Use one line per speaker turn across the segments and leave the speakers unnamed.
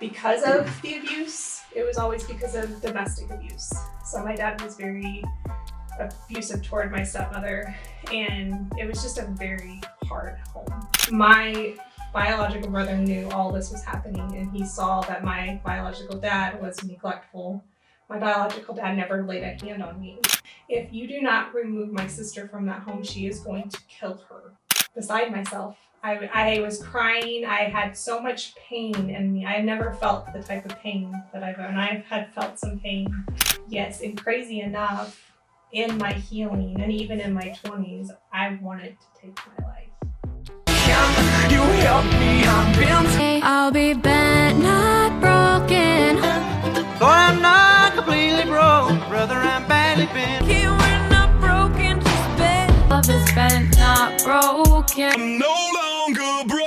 because of the abuse. It was always because of domestic abuse. So my dad was very abusive toward my stepmother, and it was just a very hard home. My biological brother knew all this was happening, and he saw that my biological dad was neglectful. My biological dad never laid a hand on me. If you do not remove my sister from that home, she is going to kill her. Beside myself. I was crying. I had so much pain in me. I never felt the type of pain that I've had felt some pain. Yes, and crazy enough, in my healing and even in my 20s, I wanted to take my life.
You help me, I'm bent.
I'll be bent, not broken.
Though I'm not completely broke, brother, I'm badly bent.
Here we're not broken, just bent. Love is bent, not broken.
I'm no longer broken.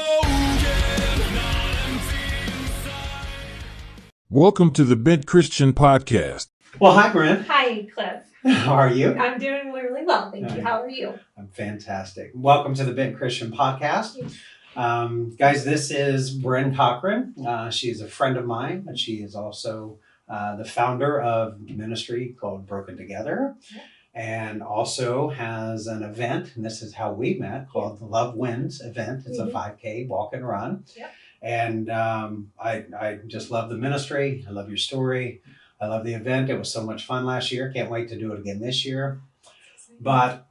Welcome to the Bent Christian Podcast.
Well, hi, Brynn.
Hi, Cliff.
How are you?
I'm doing really well, thank you. How are you?
I'm fantastic. Welcome to the Brynn Christian Podcast. Guys, this is Brynn Cochran. She's a friend of mine, but she is also the founder of a ministry called Broken Together, and also has an event, and this is how we met, called the Love Wins event. It's a 5K walk and run.
Yep.
And I just love the ministry. I love your story. I love the event. It was so much fun last year. Can't wait to do it again this year. But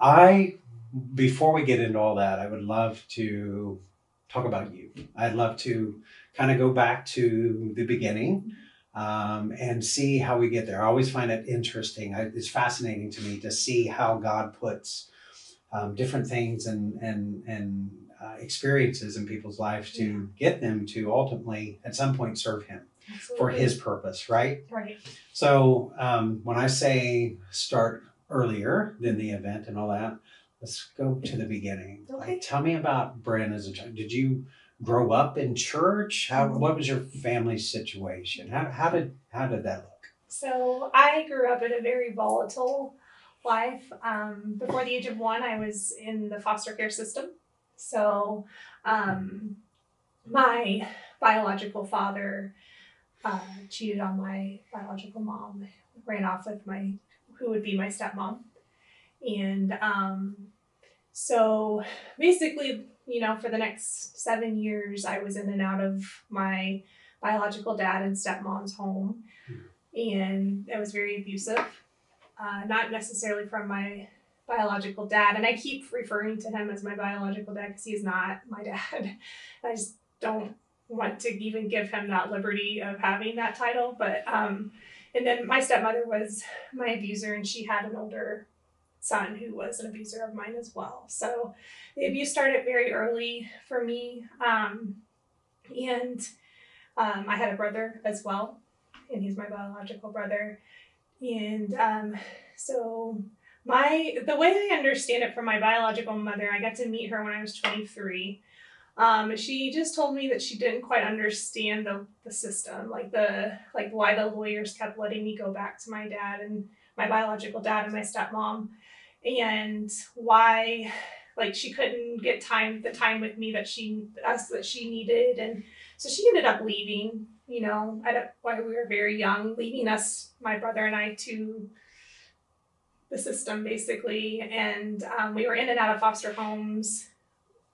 before we get into all that, I would love to talk about you. I'd love to kind of go back to the beginning and see how we get there. I always find it interesting. It's fascinating to me to see how God puts different things and experiences in people's lives to get them to ultimately, at some point, serve Him. Absolutely. For His purpose, right?
Right.
So when I say start earlier than the event and all that, let's go to the beginning.
Okay.
Like, tell me about Brynn as a child. Did you grow up in church? What was your family situation? How did that look?
So I grew up in a very volatile life. Before the age of 1, I was in the foster care system. So my biological father cheated on my biological mom, ran off with who would be my stepmom. And so basically, for the next 7 years, I was in and out of my biological dad and stepmom's home. And it was very abusive, not necessarily from my biological dad. And I keep referring to him as my biological dad because he is not my dad. I just don't want to even give him that liberty of having that title. But and then my stepmother was my abuser, and she had an older son who was an abuser of mine as well. So the abuse started very early for me. And I had a brother as well, and he's my biological brother. And so the way I understand it from my biological mother, I got to meet her when I was 23. She just told me that she didn't quite understand the system, like why the lawyers kept letting me go back to my dad and my biological dad and my stepmom, and why she couldn't get the time with me that she needed. And so she ended up leaving, while we were very young, leaving us, my brother and I, to the system basically. And we were in and out of foster homes.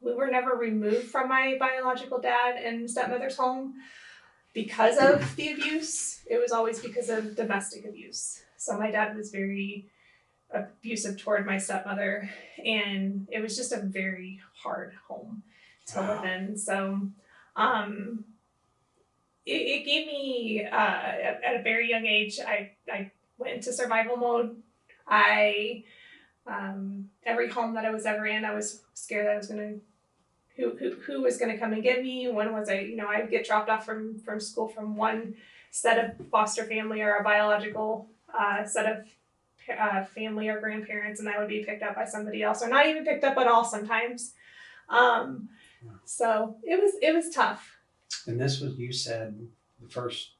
We were never removed from my biological dad and stepmother's home because of the abuse. It was always because of domestic abuse. So my dad was very abusive toward my stepmother, and it was just a very hard home to live in. So it gave me, at a very young age, I went into survival mode. Every home that I was ever in, I was scared that I was going to, who was going to come and get me. When was I'd get dropped off from school from one set of foster family or a biological set of family or grandparents, and I would be picked up by somebody else, or not even picked up at all sometimes. So it was tough.
And this was, you said, the first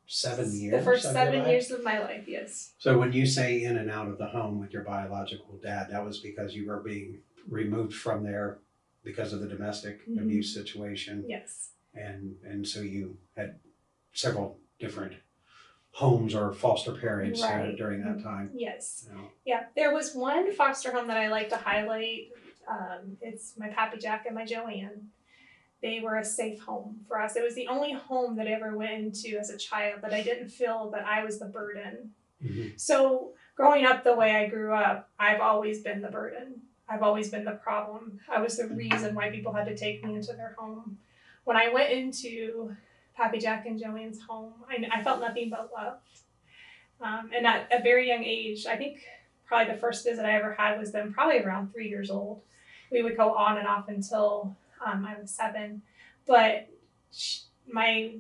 7 years?
The first 7 years of my life, yes.
So when you say in and out of the home with your biological dad, that was because you were being removed from there because of the domestic abuse situation.
Yes.
And so you had several different homes or foster parents
Right.
during that time.
Yes.
You know.
Yeah, there was one foster home that I like to highlight. It's my Pappy Jack and my Joanne. They were a safe home for us. It was the only home that I ever went into as a child that I didn't feel that I was the burden.
Mm-hmm.
So growing up the way I grew up, I've always been the burden. I've always been the problem. I was the reason why people had to take me into their home. When I went into Pappy Jack and Joanne's home, I felt nothing but love. And at a very young age, I think probably the first visit I ever had was them probably around 3 years old. We would go on and off until I was 7. But my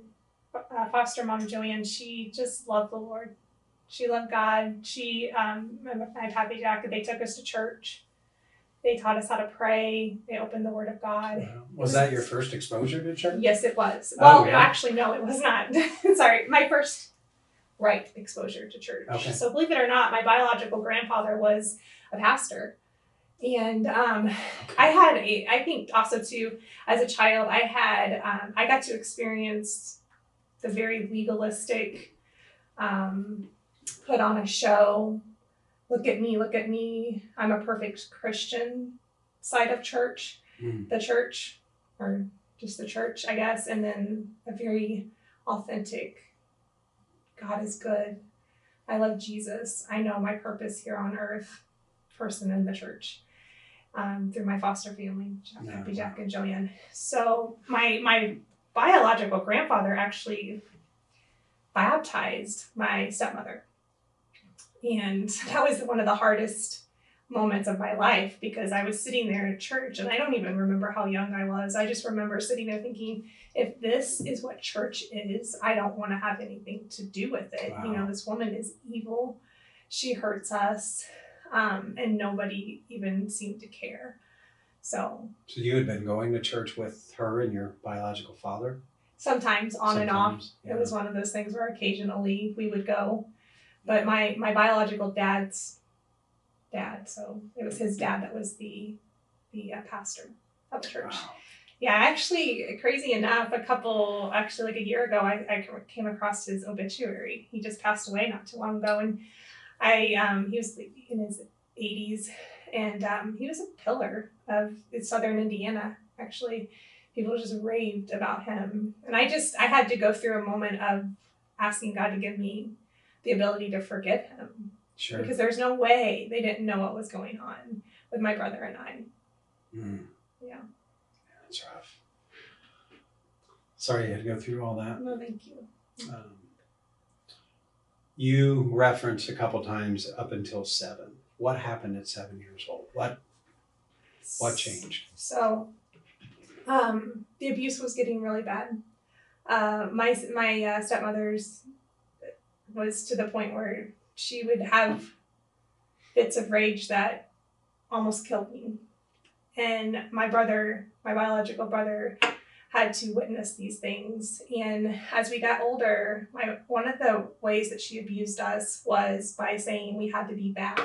foster mom, Joanne, she just loved the Lord. She loved God. My Pappy Jack, they took us to church. They taught us how to pray. They opened the Word of God.
Was that your first exposure to church?
Yes, it was.
Oh,
Well,
yeah?
actually, no, it was not. Sorry, my first right exposure to church.
Okay.
So believe it or not, my biological grandfather was a pastor. And I think also too, as a child, I got to experience the very legalistic, put on a show, look at me, I'm a perfect Christian side of church, the church, or just the church, I guess, and then a very authentic, God is good, I love Jesus, I know my purpose here on earth, person in the church, through my foster family, Pappy Jack and Joanne. So my biological grandfather actually baptized my stepmother. And that was one of the hardest moments of my life because I was sitting there at church and I don't even remember how young I was. I just remember sitting there thinking, if this is what church is, I don't want to have anything to do with it.
Wow.
You know, this woman is evil. She hurts us. And nobody even seemed to care. So
you had been going to church with her and your biological father?
Sometimes on and off.
Yeah.
It was one of those things where occasionally we would go. But my biological dad's dad, so it was his dad that was the pastor of the church.
Wow.
Yeah, actually, crazy enough, like a year ago, I came across his obituary. He just passed away not too long ago, and he was in his 80s, and he was a pillar of Southern Indiana, actually. People just raved about him. And I had to go through a moment of asking God to give me the ability to forgive him.
Sure.
Because there's no way they didn't know what was going on with my brother and I. Yeah.
That's rough. Sorry you had to go through all that.
No, thank you.
You referenced a couple times up until 7. What happened at 7 years old? What changed?
So, the abuse was getting really bad. My stepmother's was to the point where she would have fits of rage that almost killed me. And my biological brother, had to witness these things. And as we got older, one of the ways that she abused us was by saying we had to be bad.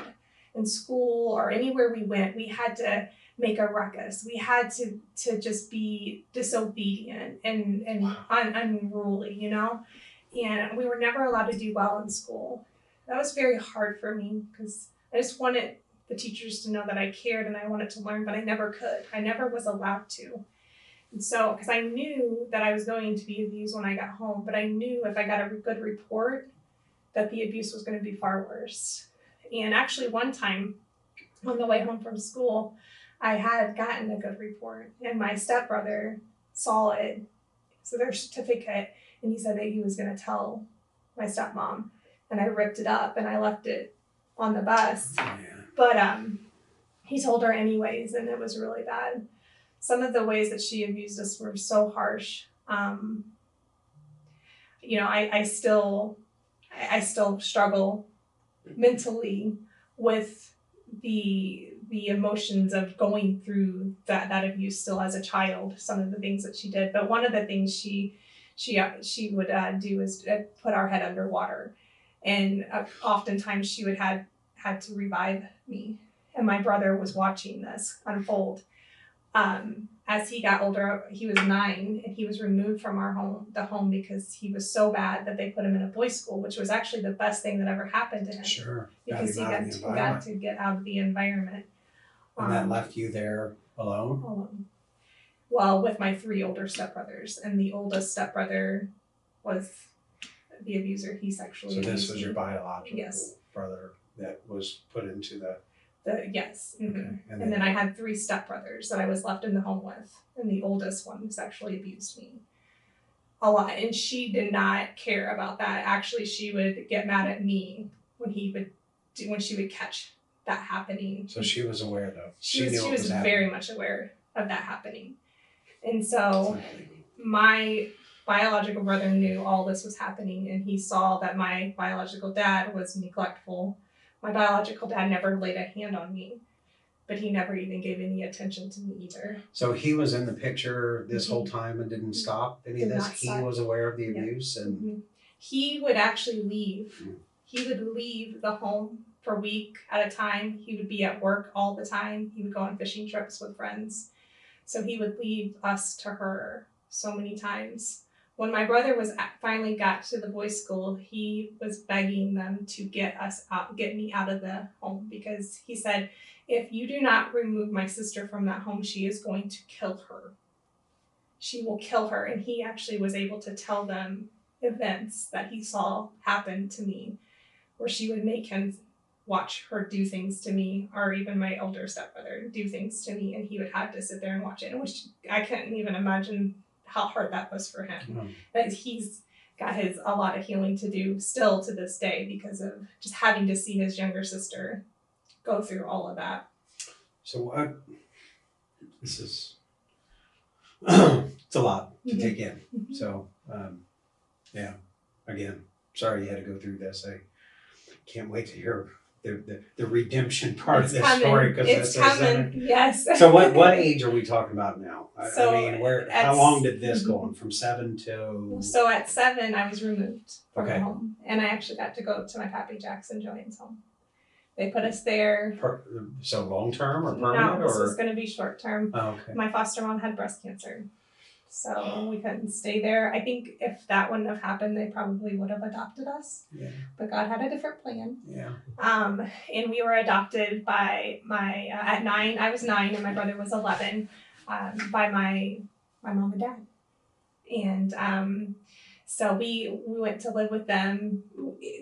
In school or anywhere we went, we had to make a ruckus. We had to just be disobedient and unruly, you know? And we were never allowed to do well in school. That was very hard for me because I just wanted the teachers to know that I cared and I wanted to learn, but I never could. I never was allowed to. And so, because I knew that I was going to be abused when I got home, but I knew if I got a good report that the abuse was going to be far worse. And actually one time on the way home from school, I had gotten a good report and my stepbrother saw it, so their certificate, and he said that he was going to tell my stepmom, and I ripped it up and I left it on the bus.
Yeah.
But he told her anyways, and it was really bad. Some of the ways that she abused us were so harsh. You know, I still struggle mentally with the emotions of going through that abuse still as a child. Some of the things that she did, but one of the things she would do is put our head underwater, and oftentimes she would had to revive me, and my brother was watching this unfold. as he got older, he was 9 and he was removed from the home because he was so bad that they put him in a boys' school, which was actually the best thing that ever happened to him.
Sure.
Because he got to get out of the environment.
And that left you there alone?
Alone. Well, with my 3 older stepbrothers, and the oldest stepbrother was the abuser. He sexually
So
abused
this was your
me.
biological
Yes.
brother that was put into the...
Yes. Mm-hmm.
Okay.
And then I had 3 stepbrothers that I was left in the home with, and the oldest one sexually abused me a lot. And she did not care about that. Actually, she would get mad at me when she would catch that happening.
So she was aware, though.
She
knew
was
happening.
very much aware of that happening. And so my biological brother knew all this was happening, and he saw that my biological dad was neglectful. My biological dad never laid a hand on me, but he never even gave any attention to me either.
So he was in the picture this whole time and didn't stop any of
Did
this?
not
He
stop.
was aware of the abuse? And
He would actually leave. He would leave the home for a week at a time. He would be at work all the time. He would go on fishing trips with friends. So he would leave us to her so many times. When my brother finally got to the boys' school, he was begging them to get me out of the home, because he said, if you do not remove my sister from that home, she is going to kill her. She will kill her. And he actually was able to tell them events that he saw happen to me, where she would make him watch her do things to me, or even my older stepbrother do things to me, and he would have to sit there and watch it, which I couldn't even imagine how hard that was for him. That he's got a lot of healing to do still to this day, because of just having to see his younger sister go through all of that.
so this is, it's a lot to take in. So, yeah, again, sorry you had to go through this. I can't wait to hear the redemption part of this story, because
it's coming. Yes.
So what age are we talking about now?
So
I mean, how long did this go on? From 7 to...
So at 7, I was removed from
Okay.
the home, and I actually got to go to my Pappy Jackson Joanne's home. They put us there.
So long term or permanent?
No, this
or?
was going to be short term.
Oh, okay.
My foster mom had breast cancer, so we couldn't stay there. I think if that wouldn't have happened, they probably would have adopted us.
Yeah.
But God had a different plan.
Yeah.
And we were adopted by at 9. I was 9, and my brother was 11. By my mom and dad, and so we went to live with them.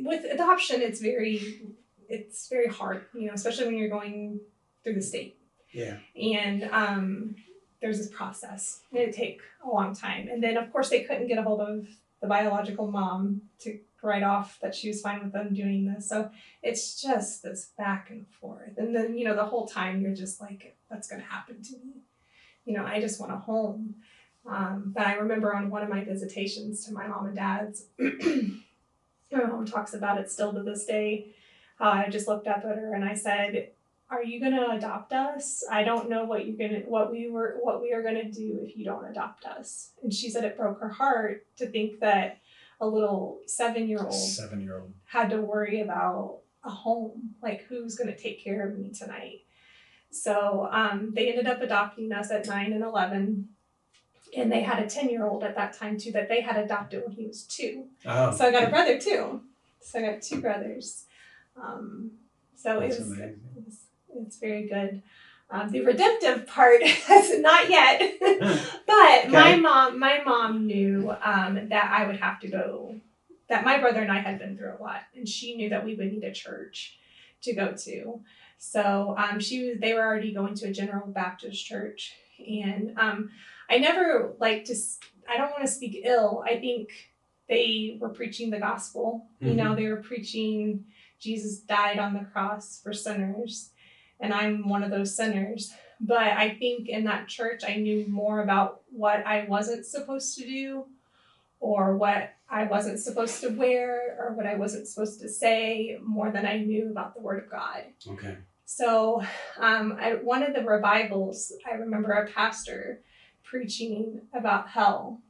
With adoption, it's very hard, especially when you're going through the state.
Yeah.
And there's this process, and it take a long time. And then of course they couldn't get a hold of the biological mom to write off that she was fine with them doing this. So it's just this back and forth. And then, the whole time you're just like, what's going to happen to me? I just want a home. But I remember on one of my visitations to my mom and dad's, my mom talks about it still to this day, how I just looked up at her and I said, are you going to adopt us? I don't know what we are going to do if you don't adopt us. And she said it broke her heart to think that a little 7-year-old had to worry about a home. Like, who's going to take care of me tonight? So they ended up adopting us at 9 and 11. And they had a 10-year-old at that time too that they had adopted when he was 2.
Oh.
So I got a brother too. So I got 2 brothers. So
That's
it
amazing.
it's very good. The redemptive part is not yet, but
Okay.
my mom knew that I would have to go. That my brother and I had been through a lot, and she knew that we would need a church to go to. So they were already going to a General Baptist church, and I never I don't want to speak ill. I think they were preaching the gospel.
Mhm.
They were preaching Jesus died on the cross for sinners, and I'm one of those sinners. But I think in that church, I knew more about what I wasn't supposed to do, or what I wasn't supposed to wear, or what I wasn't supposed to say, more than I knew about the Word of God.
Okay.
So at one of the revivals, I remember a pastor preaching about hell.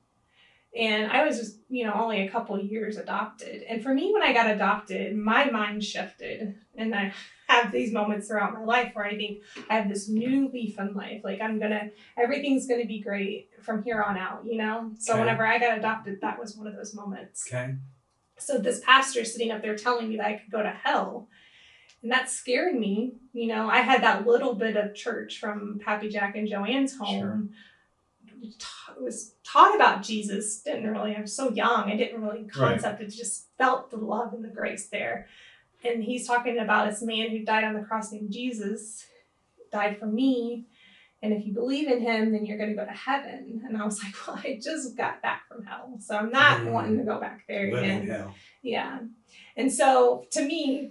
And I was just, only a couple years adopted. And for me, when I got adopted, my mind shifted. And I have these moments throughout my life where I think I have this new leaf in life. Like everything's going to be great from here on out, So
Okay.
whenever I got adopted, that was one of those moments.
Okay.
So this pastor sitting up there telling me that I could go to hell. And that scared me. I had that little bit of church from Pappy Jack and Joanne's home.
Sure.
Was taught about Jesus. I was so young. I didn't really concept it. Just felt the love and the grace there. And he's talking about this man who died on the cross named Jesus, died for me. And if you believe in him, then you're going to go to heaven. And I was like, well, I just got back from hell. So I'm not wanting to go back there
Living
again.
hell.
Yeah. And so to me,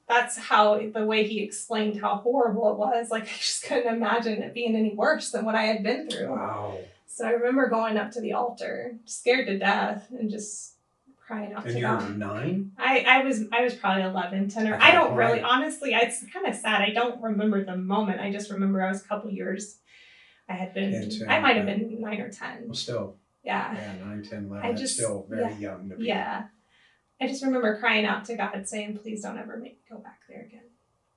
that's how the way he explained how horrible it was. Like, I just couldn't imagine it being any worse than what I had been through.
Wow.
So I remember going up to the altar, scared to death, and just crying out
And
to
you're
God.
9?
I was probably 11, 10, or
Okay,
I don't
right.
really, honestly, it's kind of sad. I don't remember the moment. I just remember I was a couple years. I might have been 9 or 10.
Well, still.
Yeah.
Yeah, 9, 10, 11.
I
That's
just-
still very young to be.
Yeah. I just remember crying out to God saying, please don't ever make me go back there again.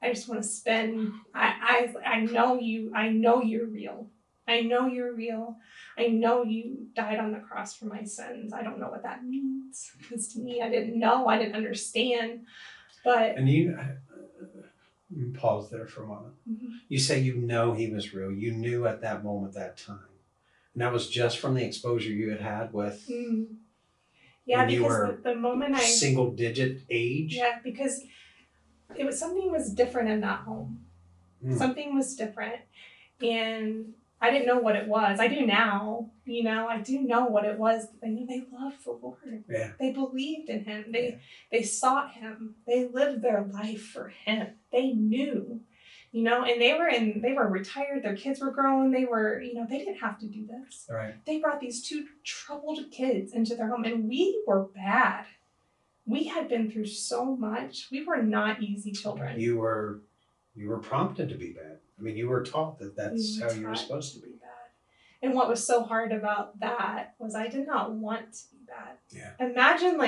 I just want to spend, I know you're real. I know you're real. I know you died on the cross for my sins. I don't know what that means. Because to me, I didn't know. I didn't understand. But
And you pause there for a moment.
Mhm.
You say he was real. You knew at that moment, that time. And that was just from the exposure you had with
yeah,
when you
because
were
the moment
single digit age.
yeah, because something was different in that home. Something was different. And I didn't know what it was. I do now, I do know what it was. I know they loved the Lord.
Yeah.
They believed in him. They sought him. They lived their life for him. They knew, and they were retired. Their kids were grown. They were, they didn't have to do this.
Right.
They brought these 2 troubled kids into their home, and we were bad. We had been through so much. We were not easy children.
You were prompted to be bad. I mean, you were taught that that's how you were
taught
supposed to be.
bad. And what was so hard about that was I did not want to be bad.
Yeah.
Imagine,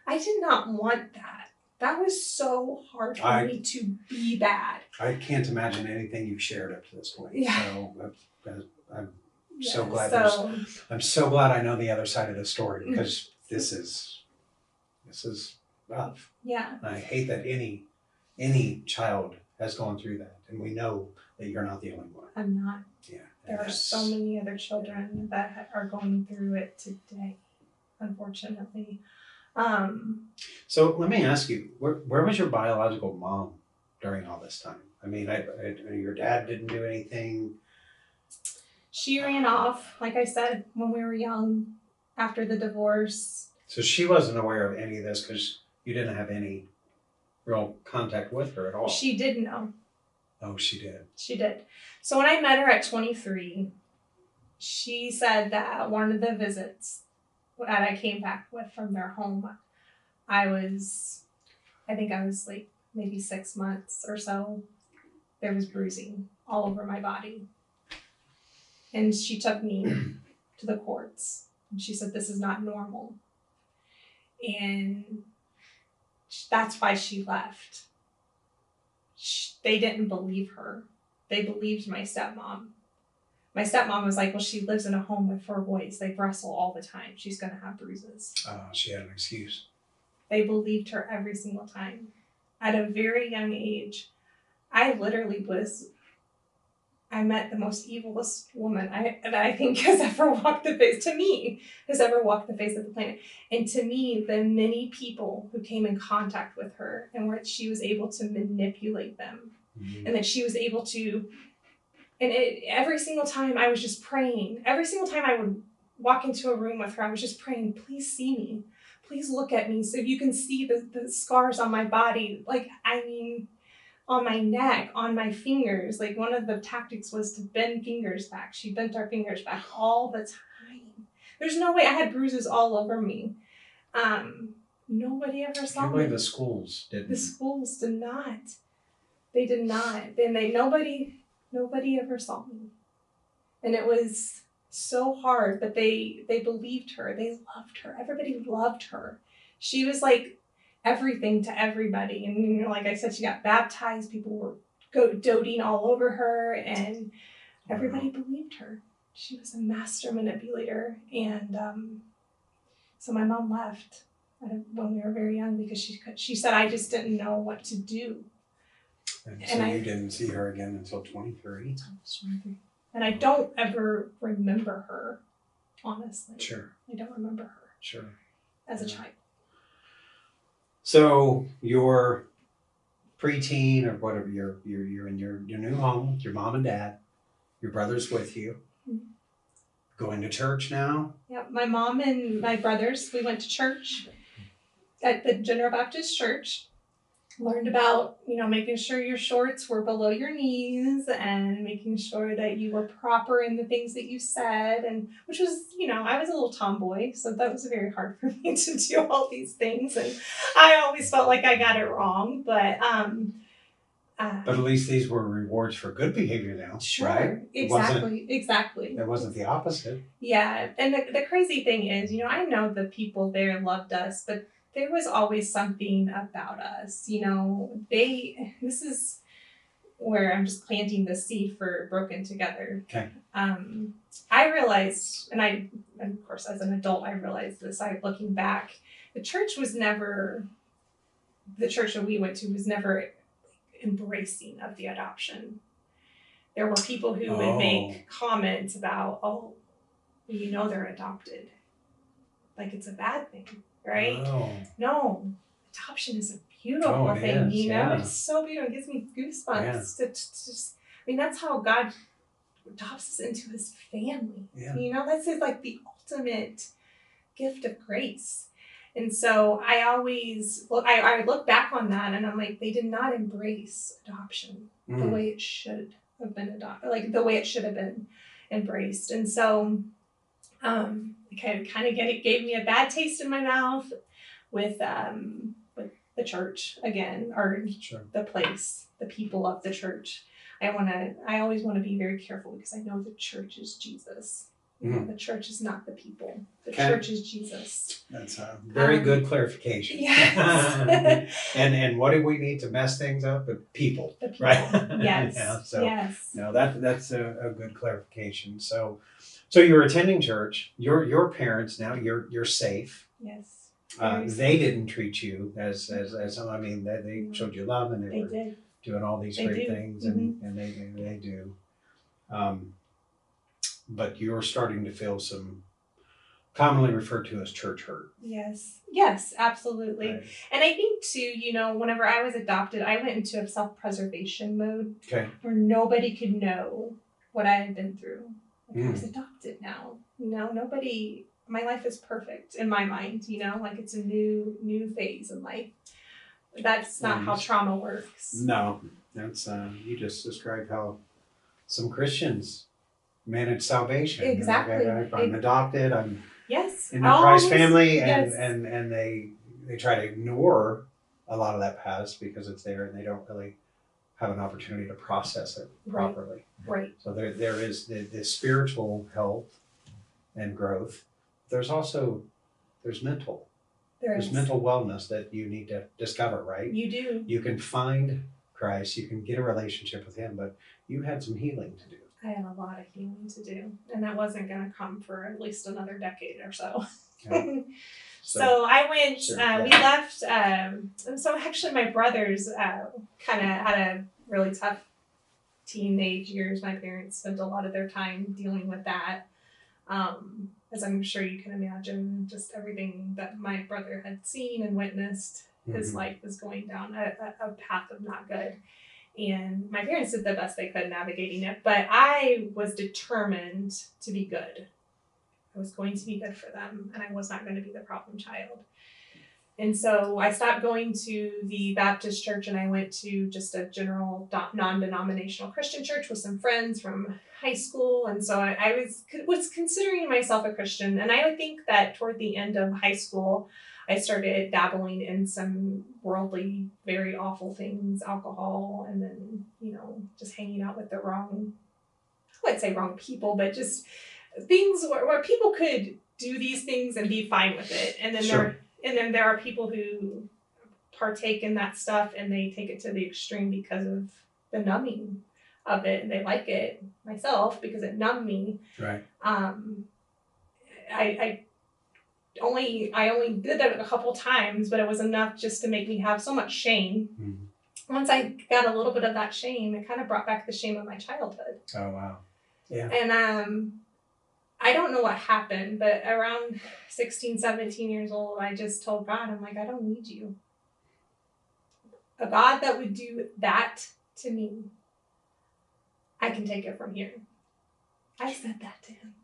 I did not want that. That was so hard for me to be bad.
I can't imagine anything you've shared up to this point.
Yeah.
So I'm
Yeah,
so glad. I'm so glad I know the other side of the story, because this is rough.
Yeah.
I hate that any child has gone through that, and we know that you're not the only one.
I'm not.
Yeah.
There are so many other children that are going through it today, unfortunately.
So let me ask you, where was your biological mom during all this time? I mean, your dad didn't do anything.
She ran off, like I said, when we were young, after the divorce.
So she wasn't aware of any of this because you didn't have any real contact with her at all.
She did know.
Oh, she did.
She did. So when I met her at 23, she said that one of the visits that I came back with from their home, I think I was like maybe 6 months or so. There was bruising all over my body. And she took me to the courts. And she said, this is not normal. And that's why she left. They didn't believe her. They believed my stepmom. My stepmom was like, well, she lives in a home with 4 boys. They wrestle all the time. She's going to have bruises.
She had an excuse.
They believed her every single time. At a very young age, I met the most evilest woman that I think has ever walked the face of the planet. And to me, the many people who came in contact with her and where she was able to manipulate them, and that she was able to, every single time I was just praying, every single time I would walk into a room with her, I was just praying, please see me. Please look at me so you can see the scars on my body. On my neck, on my fingers. Like, one of the tactics was to bend fingers back. She bent our fingers back all the time. There's no way. I had bruises all over me. Nobody ever saw
I can't
me.
believe the schools didn't.
The schools did not. They did not. And nobody ever saw me. And it was so hard, but they believed her. They loved her. Everybody loved her. She was like everything to everybody. And you know, like I said, she got baptized. People were doting all over her, and everybody believed her. She was a master manipulator. And so my mom left when we were very young because she said, I just didn't know what to do.
And so you didn't see her again until 23?
And I don't ever remember her, honestly.
Sure.
I don't remember her.
Sure.
As a child.
So you're preteen or whatever, you're in your new home with your mom and dad. Your brother's with you. Mm-hmm. Going to church now?
Yeah, my mom and my brothers, we went to church at the General Baptist Church. Learned about, you know, making sure your shorts were below your knees and making sure that you were proper in the things that you said, and which was, you know, I was a little tomboy, so that was very hard for me to do all these things, and I always felt like I got it wrong, but
at least these were rewards for good behavior now,
sure,
right?
Exactly.
It wasn't the opposite.
Yeah, and the crazy thing is, you know, I know the people there loved us, but there was always something about us, you know, this is where I'm just planting the seed for Broken Together.
Okay.
I realized, and of course, as an adult, I realized this, looking back, the church that we went to was never embracing of the adoption. There were people who would make comments about, oh, you know, they're adopted. Like it's a bad thing. Right?
Oh.
No, adoption is a beautiful thing. You know,
yeah.
It's so beautiful. It gives me goosebumps.
Yeah.
To just, I mean, that's how God adopts us into His family.
Yeah.
You know, that's like the ultimate gift of grace. And so I always I look back on that, and I'm like, they did not embrace adoption the way it should have been adopted, like the way it should have been embraced. And so. It gave me a bad taste in my mouth with the church again, or
sure.
The place, the people of the church. I always want to be very careful because I know the church is Jesus. You know, the church is not the people. The church is Jesus.
That's a very good clarification.
Yes.
and what do we need to mess things up? The people.
The people.
Right?
Yes.
Yeah, so,
yes.
No, that's a good clarification. So you're attending church. Your parents now. You're safe.
Yes.
They didn't treat you as I mean they showed you love, and they were
did.
doing all these great things, and they do. But you're starting to feel some commonly referred to as church hurt.
Yes, absolutely.
Right.
And I think too, you know, whenever I was adopted, I went into a self-preservation mode where nobody could know what I had been through. Like I was adopted now. You know, my life is perfect in my mind, you know, like it's a new phase in life. That's not how trauma works.
No, that's you just described how some Christians manage salvation.
Exactly.
I'm adopted. I'm in the Christ family, and they try to ignore a lot of that past because it's there, and they don't really have an opportunity to process it properly.
Right.
So there is the spiritual health and growth. There's mental. There's mental wellness that you need to discover, right?
You do.
You can find Christ, you can get a relationship with Him, but you had some healing to do.
I had a lot of healing to do, and that wasn't going to come for at least another decade or so.
Yeah.
So I went, we left, so actually my brothers kind of had a really tough teenage years. My parents spent a lot of their time dealing with that. As I'm sure you can imagine, just everything that my brother had seen and witnessed, his life was going down a path of not good. And my parents did the best they could navigating it, but I was determined to be good. I was going to be good for them, and I was not going to be the problem child. And so I stopped going to the Baptist church, and I went to just a general non-denominational Christian church with some friends from high school. And so I was considering myself a Christian. And I would think that toward the end of high school, I started dabbling in some worldly, very awful things, alcohol, and then, you know, just hanging out with the wrong, I wouldn't say wrong people, but just things where people could do these things and be fine with it, and then
Sure.
there are people who partake in that stuff and they take it to the extreme because of the numbing of it, and they like it. Myself, because it numbed me.
Right.
I only did it a couple times, but it was enough just to make me have so much shame.
Mhm.
Once I got a little bit of that shame, it kind of brought back the shame of my childhood.
Oh, wow. Yeah.
And I don't know what happened, but around 16, 17 years old, I just told God, I'm like, I don't need you. A God that would do that to me, I can take it from here. I said that to him.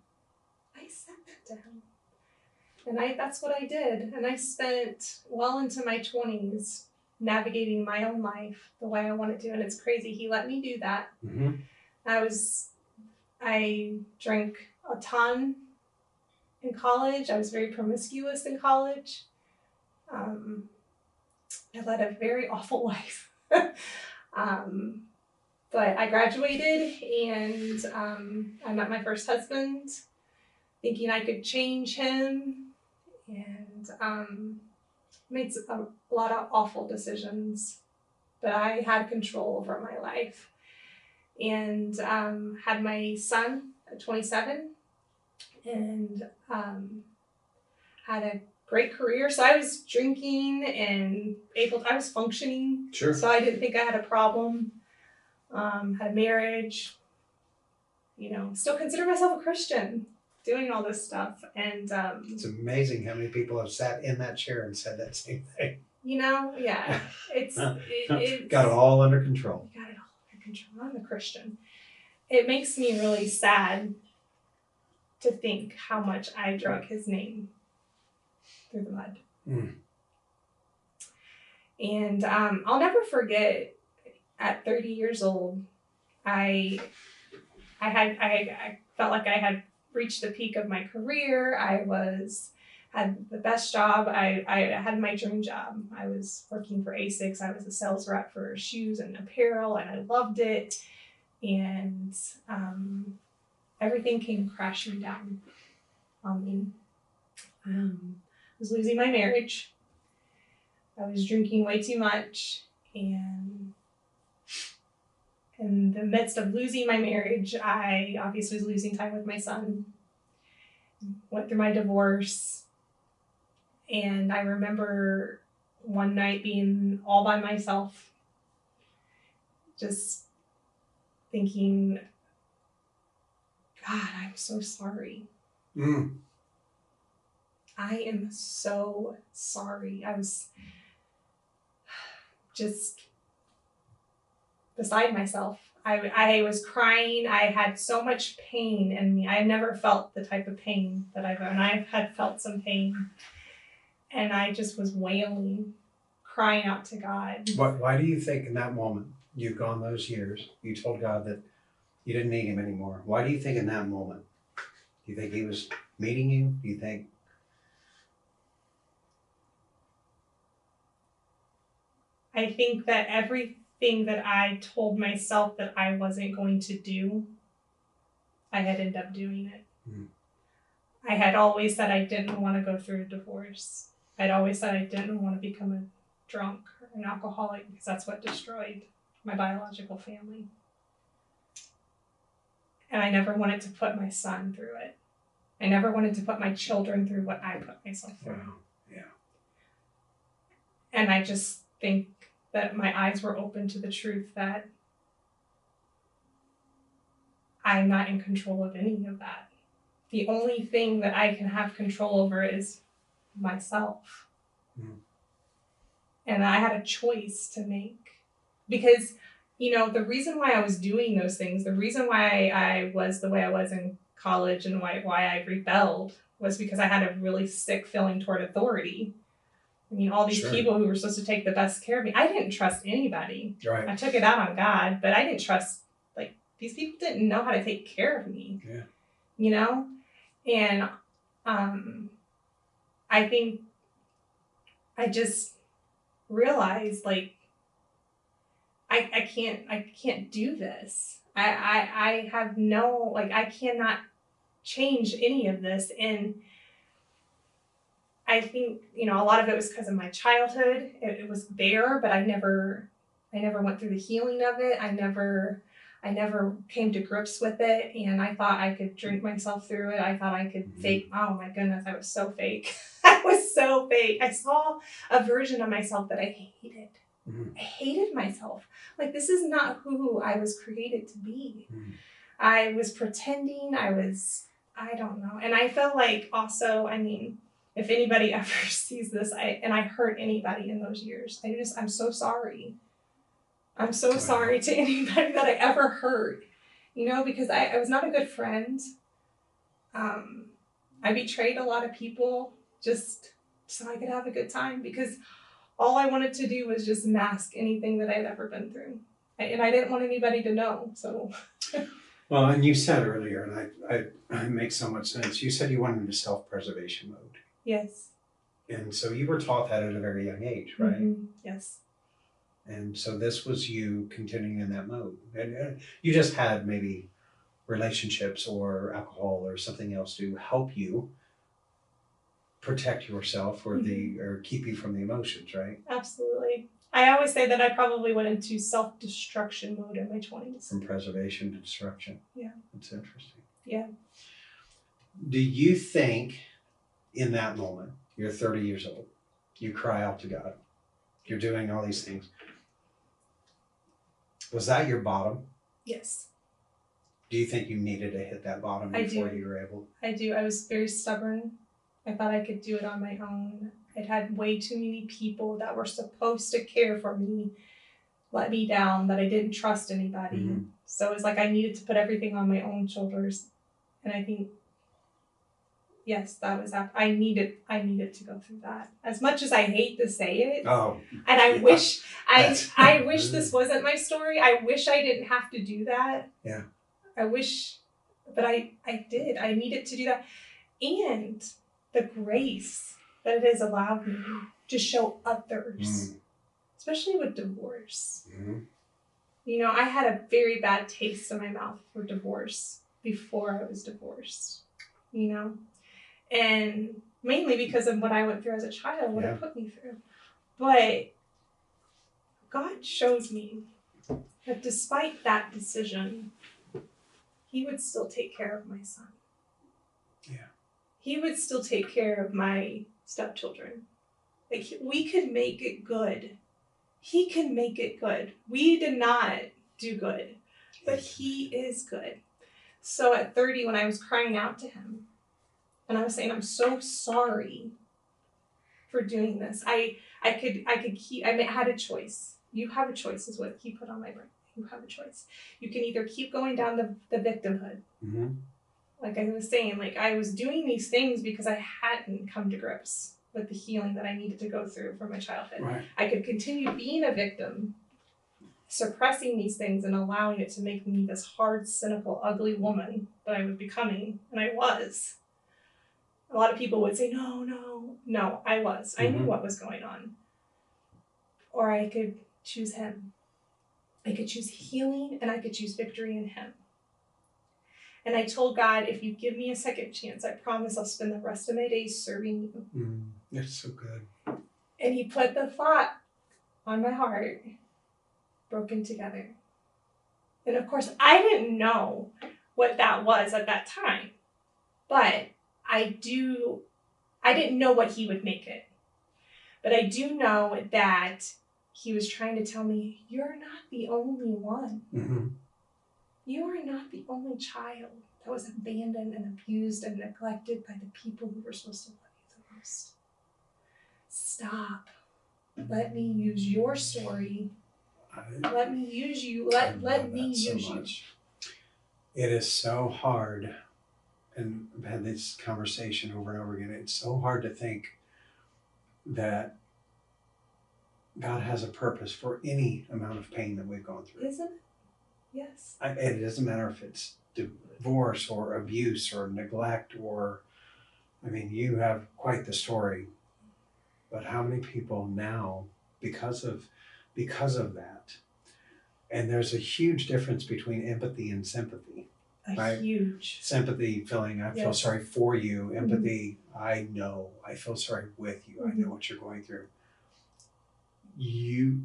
And that's what I did. And I spent well into my 20s navigating my own life the way I wanted to. And it's crazy. He let me do that.
Mm-hmm.
I drank a ton in college. I was very promiscuous in college. I led a very awful life. But I graduated and I met my first husband, thinking I could change him, and made a lot of awful decisions. But I had control over my life, and had my son at 27, and had a great career. So I was drinking and I was functioning.
Sure.
So I didn't think I had a problem. Had a marriage, still consider myself a Christian, doing all this stuff. And,
It's amazing how many people have sat in that chair and said that same thing.
yeah, it's
Got it all under control.
You got it all under control. I'm a Christian. It makes me really sad to think how much I drug his name through the mud.
Mm.
And I'll never forget, at 30 years old, I felt like I had reached the peak of my career. I had the best job. I had my dream job. I was working for ASICS. I was a sales rep for shoes and apparel, and I loved it. And everything came crashing down on me. I was losing my marriage. I was drinking way too much, and in the midst of losing my marriage, I obviously was losing time with my son. Went through my divorce, and I remember one night being all by myself, just thinking, God, I'm so sorry.
Mm.
I am so sorry. I was just beside myself. I was crying. I had so much pain in me. I never felt the type of pain that I've had felt some pain. And I just was wailing, crying out to God.
Why do you think in that moment, you've gone those years, you told God that you didn't need him anymore? Why do you think in that moment? Do you think he was meeting you? Do you think?
I think that everything that I told myself that I wasn't going to do, I had ended up doing it.
Mm.
I had always said I didn't want to go through a divorce. I'd always said I didn't want to become a drunk or an alcoholic, because that's what destroyed my biological family. And I never wanted to put my son through it. I never wanted to put my children through what I put myself through.
Wow. Yeah.
And I just think that my eyes were open to the truth that I'm not in control of any of that. The only thing that I can have control over is myself.
Mm.
And I had a choice to make. Because, the reason why I was doing those things, the reason why I was the way I was in college and why I rebelled was because I had a really sick feeling toward authority. I mean, all these
Sure.
people who were supposed to take the best care of me, I didn't trust anybody.
Right.
I took it out on God, but I didn't trust, these people didn't know how to take care of me.
Yeah.
And I think I just realized, I can't do this. I have no, I cannot change any of this. And I think, you know, a lot of it was because of my childhood. It was there, but I never went through the healing of it. I never came to grips with it, and I thought I could drink myself through it. I thought I could fake. Oh my goodness, I was so fake. I was so fake. I saw a version of myself that I hated. I hated myself. Like, this is not who I was created to be. I was pretending. I don't know. And I felt like also, I mean, if anybody ever sees this, I hurt anybody in those years. I'm so sorry. I'm so sorry to anybody that I ever hurt, you know, because I was not a good friend. I betrayed a lot of people just so I could have a good time, because all I wanted to do was just mask anything that I'd ever been through. And I didn't want anybody to know, so.
Well, and you said earlier, and it makes so much sense, you said you went into self-preservation mode.
Yes.
And so you were taught that at a very young age, right?
Mm-hmm. Yes.
And so this was you continuing in that mode. And you just had maybe relationships or alcohol or something else to help you protect yourself or or keep you from the emotions, right?
Absolutely. I always say that I probably went into self-destruction mode in my 20s.
From preservation to destruction.
Yeah.
That's interesting.
Yeah.
Do you think in that moment, you're 30 years old, you cry out to God, you're doing all these things. Was that your bottom?
Yes.
Do you think you needed to hit that bottom before you were able?
I do. I was very stubborn. I thought I could do it on my own. I'd had way too many people that were supposed to care for me let me down, that I didn't trust anybody. Mm-hmm. So it was like I needed to put everything on my own shoulders. And I think, yes, that was I needed to go through that. As much as I hate to say it.
Oh.
And I wish I wish this wasn't my story. I wish I didn't have to do that.
Yeah.
I wish, but I did. I needed to do that. And the grace that it has allowed me to show others, especially with divorce. Mm-hmm. You know, I had a very bad taste in my mouth for divorce before I was divorced, you know, and mainly because of what I went through as a child, what it put me through. But God shows me that despite that decision, He would still take care of my son.
Yeah. He
would still take care of my stepchildren. Like, we could make it good. He can make it good. We did not do good, but He is good. So at 30, when I was crying out to Him, and I was saying, I'm so sorry for doing this. I had a choice. You have a choice is what He put on my brain. You have a choice. You can either keep going down the victimhood. Mm-hmm. Like I was saying, like I was doing these things because I hadn't come to grips with the healing that I needed to go through from my childhood. Right. I could continue being a victim, suppressing these things and allowing it to make me this hard, cynical, ugly woman that I was becoming, and I was. A lot of people would say, no, I was. Mm-hmm. I knew what was going on. Or I could choose Him. I could choose healing, and I could choose victory in Him. And I told God, if you give me a second chance, I promise I'll spend the rest of my days serving You.
That's so good.
And He put the thought on my heart, broken together. And of course, I didn't know what that was at that time. But I didn't know what He would make it. But I do know that He was trying to tell me, you're not the only one. Mm-hmm. You are not the only child that was abandoned and abused and neglected by the people who were supposed to love you the most. Stop. Let me use your story. Let me use you. Let me use you.
It is so hard, and I've had this conversation over and over again. It's so hard to think that God has a purpose for any amount of pain that we've gone through.
Isn't it? Yes.
It doesn't matter if it's divorce or abuse or neglect or, I mean, you have quite the story. But how many people now, because of that, and there's a huge difference between empathy and sympathy.
A huge
sympathy feeling. I feel
Yes.
sorry for you. Empathy. I know. I feel sorry with you. I know what you're going through. You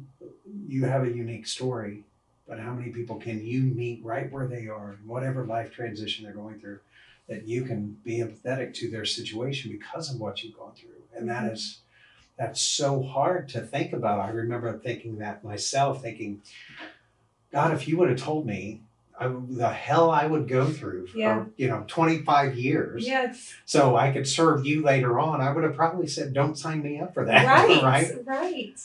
have a unique story, but how many people can you meet right where they are, in whatever life transition they're going through, that you can be empathetic to their situation because of what you've gone through? And that's so hard to think about. I remember thinking that myself, thinking, God, if you would have told me the hell I would go through for 25 years,
Yes.
so I could serve you later on, I would have probably said, don't sign me up for that.
Right. Right.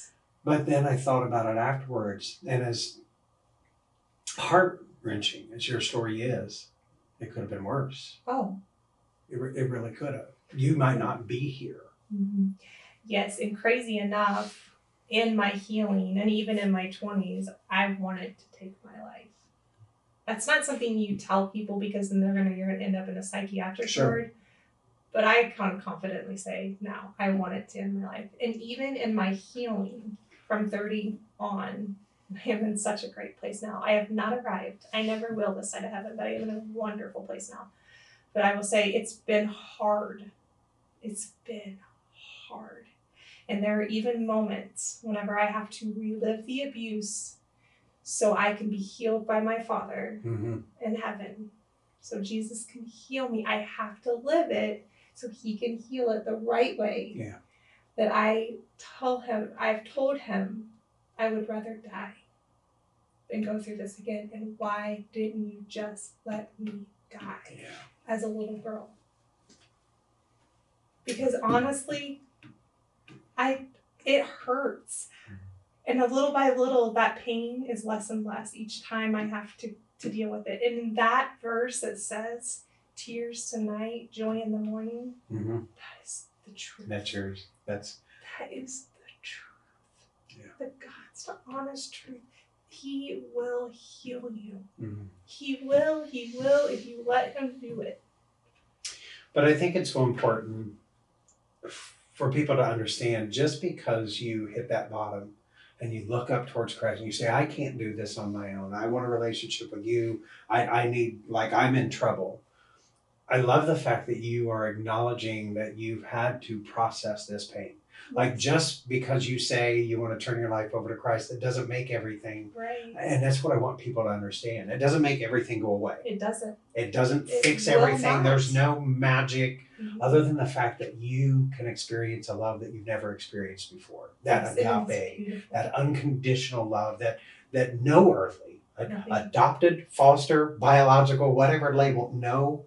But then I thought about it afterwards, and as heart-wrenching as your story is, it could have been worse.
Oh.
It really could have. You might not be here.
Mm-hmm. Yes, and crazy enough, in my healing and even in my 20s, I wanted to take my life. That's not something you tell people because then you're gonna end up in a psychiatric ward. But I can confidently say, no, I wanted to end my life. And even in my healing from 30 on, I am in such a great place now. I have not arrived. I never will this side of heaven, but I am in a wonderful place now. But I will say it's been hard. It's been hard. And there are even moments whenever I have to relive the abuse so I can be healed by my Father in heaven. So Jesus can heal me. I have to live it so he can heal it the right way.
Yeah.
That I've told him I would rather die than go through this again. And why didn't you just let me die as a little girl? Because honestly, it hurts. And little by little, that pain is less and less each time I have to deal with it. And in that verse that says, tears tonight, joy in the morning, that is the truth. That is the truth.
Yeah.
The God's the honest truth. He will heal you. He will if you let him do it.
But I think it's so important for people to understand, just because you hit that bottom and you look up towards Christ and you say, I can't do this on my own. I want a relationship with you. I need, I'm in trouble. I love the fact that you are acknowledging that you've had to process this pain. Like, just because you say you want to turn your life over to Christ, it doesn't make everything.
Right.
And that's what I want people to understand. It doesn't make everything go away.
It doesn't.
It doesn't fix
will
everything.
not.
There's no magic other than the fact that you can experience a love that you've never experienced before. That agape, that unconditional love that no earthly, adopted, foster, biological, whatever label, no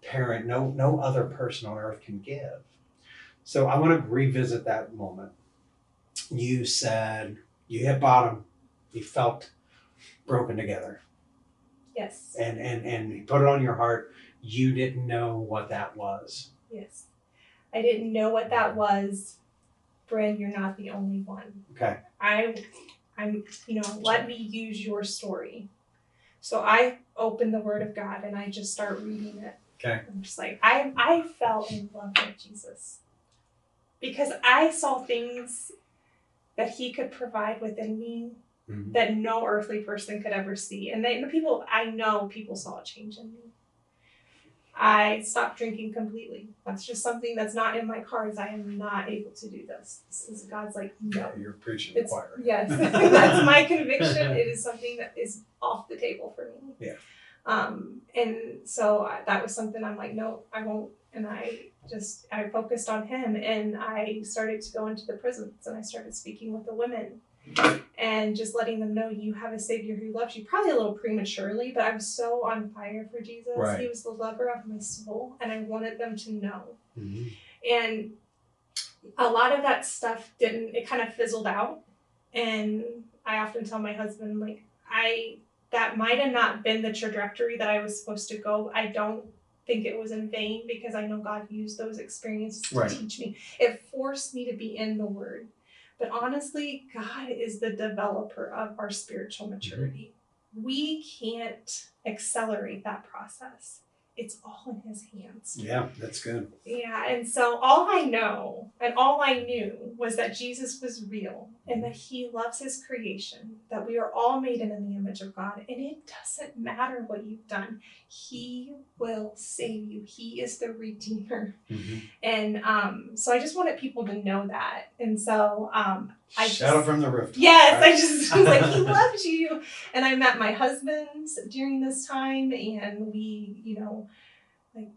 parent, no other person on earth can give. So I want to revisit that moment. You said you hit bottom. You felt broken together.
Yes.
And you put it on your heart. You didn't know what that was.
Yes. I didn't know what that was. Brynn, you're not the only one.
Okay.
I'm let me use your story. So I open the Word of God and I just start reading it.
Okay.
I'm just like, I fell in love with Jesus. Because I saw things that he could provide within me that no earthly person could ever see. And people saw a change in me. I stopped drinking completely. That's just something that's not in my cards. I am not able to do this. God's like, no.
You're preaching to the choir.
Yes, that's my conviction. It is something that is off the table for me.
Yeah.
And so that was something I'm like, no, I won't. And I focused on him, and I started to go into the prisons, and I started speaking with the women and just letting them know you have a Savior who loves you. Probably a little prematurely, but I was so on fire for Jesus.
Right.
He was the lover of my soul, and I wanted them to know. And a lot of that stuff it kind of fizzled out. And I often tell my husband, that might have not been the trajectory that I was supposed to go. I don't think it was in vain, because I know God used those experiences to teach me. It forced me to be in the Word. But honestly, God is the developer of our spiritual maturity. We can't accelerate that process. it's all in his hands.
Yeah, that's good.
Yeah, and so all I know and all I knew was that Jesus was real and that he loves his creation, that we are all made in the image of God, and it doesn't matter what you've done. He will save you. He is the Redeemer.
Mm-hmm.
And so I just wanted people to know that. And so I
shout it from the roof.
Yes, I just was like, he loves you. And I met my husband during this time, and we, like,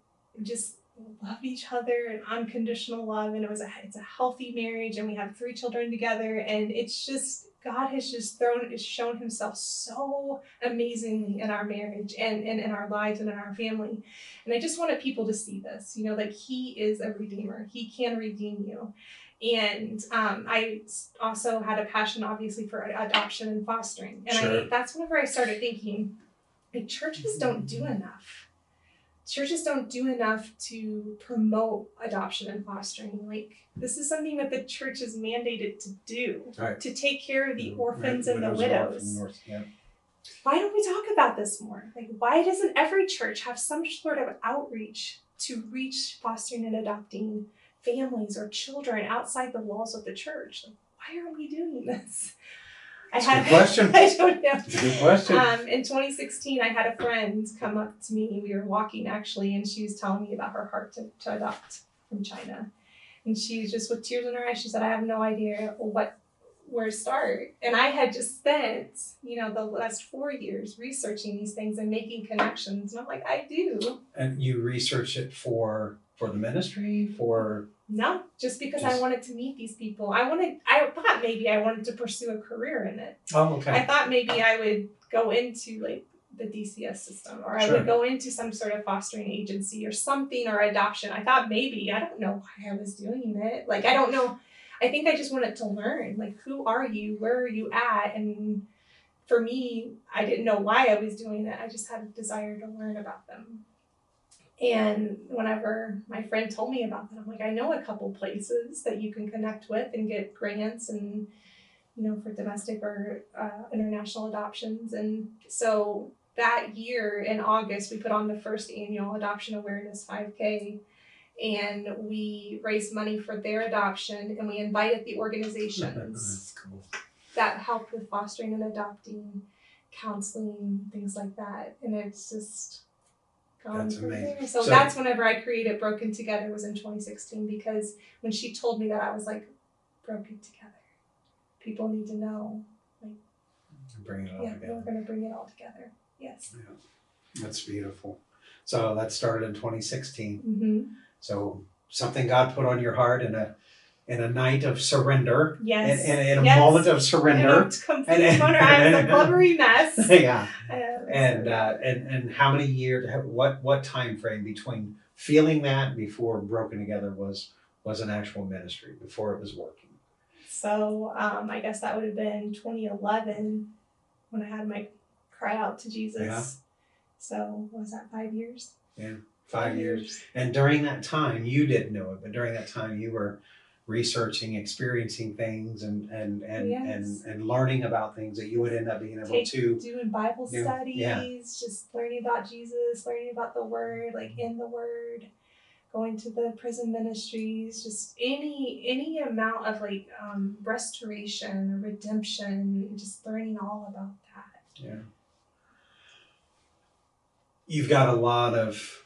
just love each other and unconditional love. And it's a healthy marriage, and we have 3 children together. And it's just, God has just shown himself so amazingly in our marriage and in our lives and in our family. And I just wanted people to see this, like he is a redeemer. He can redeem you. And I also had a passion, obviously, for adoption and fostering. And
Sure.
that's whenever I started thinking, like, churches don't do enough. Churches don't do enough to promote adoption and fostering. Like, this is something that the church is mandated to do,
Right.
to take care of the orphans and the
and
widows.
orphans, yeah.
Why don't we talk about this more? Like, why doesn't every church have some sort of outreach to reach fostering and adopting families or children outside the walls of the church? Like, why aren't we doing this?
It's a good question.
I don't know.
It's a good question.
In 2016, I had a friend come up to me. We were walking, actually, and she was telling me about her heart to adopt from China. And she was just with tears in her eyes. She said, I have no idea where to start. And I had just spent, the last 4 years researching these things and making connections. And I'm like, I do.
And you research it for the ministry, for...
No, just because I wanted to meet these people. I thought maybe I wanted to pursue a career in it.
Oh, okay.
I thought maybe I would go into like the DCS system, or I would go into some sort of fostering agency or something, or adoption. I thought maybe, I don't know why I was doing it. Like, I don't know. I think I just wanted to learn, like, who are you? Where are you at? And for me, I didn't know why I was doing it. I just had a desire to learn about them. And whenever my friend told me about that, I'm like, I know a couple places that you can connect with and get grants and, for domestic or international adoptions. And so that year in August, we put on the first annual Adoption Awareness 5K, and we raised money for their adoption, and we invited the organizations
That's cool.
that helped with fostering and adopting, counseling, things like that. And it's just...
That's amazing.
So that's whenever I created Broken Together, was in 2016, because when she told me that, I was like, broken together. People need to know. Like,
bring it all together.
We're going to bring it all together. Yes.
Yeah, that's beautiful. So that started in 2016.
Mm-hmm.
So something God put on your heart in a night of surrender.
Yes.
In a moment of surrender.
Complete wonder. I was a blubbery mess.
Yeah. And how many years? What time frame between feeling that before Broken Together was an actual ministry, before it was working?
So I guess that would have been 2011 when I had my cry out to Jesus.
Yeah.
So what was that, 5 years?
Yeah, 5 years. And during that time, you didn't know it, but during that time, you were researching, experiencing things, and learning about things that you would end up being able to
doing Bible studies,
yeah.
just learning about Jesus, learning about the Word, like in the Word, going to the prison ministries, just any amount of like restoration or redemption, just learning all about that.
Yeah. You've got a lot of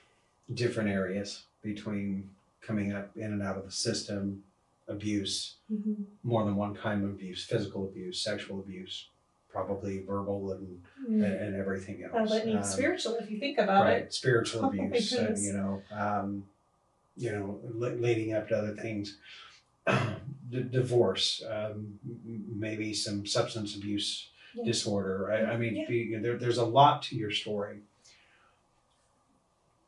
different areas between coming up in and out of the system, abuse,
Mm-hmm.
more than one kind of abuse, physical abuse, sexual abuse, probably verbal and everything else.
Spiritual, if you think about it.
Spiritual
Oh my
abuse,
goodness.
leading up to other things. Divorce, maybe some substance abuse disorder. I mean, there's a lot to your story.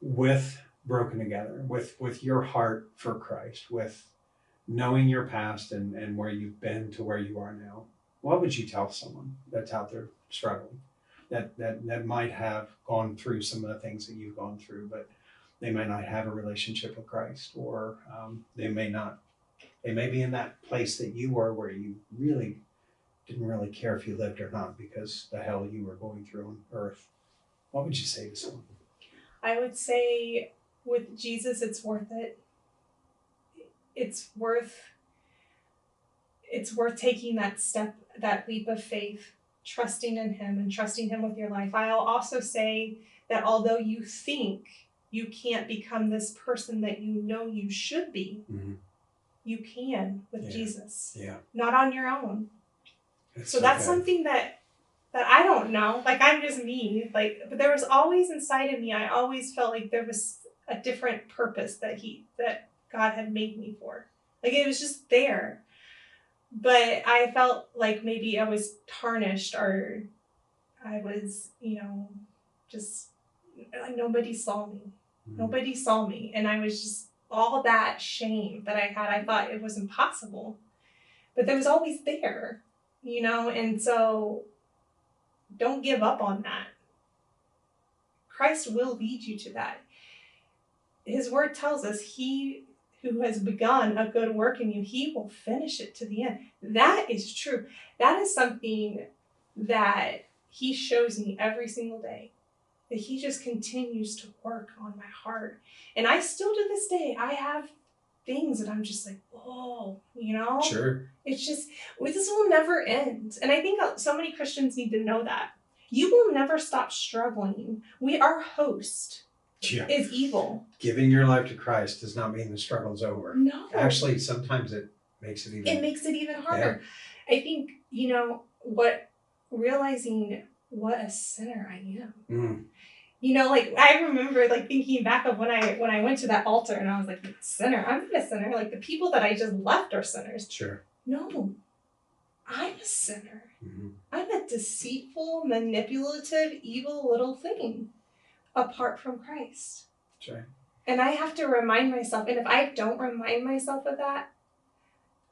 With Broken Together, with your heart for Christ, with knowing your past and where you've been to where you are now, what would you tell someone that's out there struggling, that might have gone through some of the things that you've gone through, but they may not have a relationship with Christ, or they may be in that place that you were, where you really didn't really care if you lived or not because the hell you were going through on earth? What would you say to someone?
I would say with Jesus, it's worth it. It's worth taking that step, that leap of faith, trusting in him and trusting him with your life. I'll also say that although you think you can't become this person that you know you should be, you can with Jesus.
Yeah.
Not on your own.
It's
That's
okay.
something that I don't know. Like, I'm just me. Like, but there was always inside of me, I always felt like there was a different purpose that God had made me for. Like, it was just there. But I felt like maybe I was tarnished, or I was, just like nobody saw me. Nobody saw me. And I was just, all that shame that I had, I thought it was impossible. But there was always there, and so don't give up on that. Christ will lead you to that. His word tells us he who has begun a good work in you, he will finish it to the end. That is true. That is something that he shows me every single day, that he just continues to work on my heart. And I still, to this day, I have things that I'm just like,
Sure.
It's just, this will never end. And I think so many Christians need to know that. You will never stop struggling. Our host is evil.
Giving your life to Christ does not mean the struggle's over.
No.
Actually, sometimes it makes it even
harder. Yeah. I think, realizing what a sinner I am. I remember thinking back of when I went to that altar and I was like, sinner, I'm not a sinner. Like, the people that I just left are sinners.
Sure.
No, I'm a sinner.
Mm-hmm.
I'm a deceitful, manipulative, evil little thing apart from Christ.
That's right.
And I have to remind myself, and if I don't remind myself of that,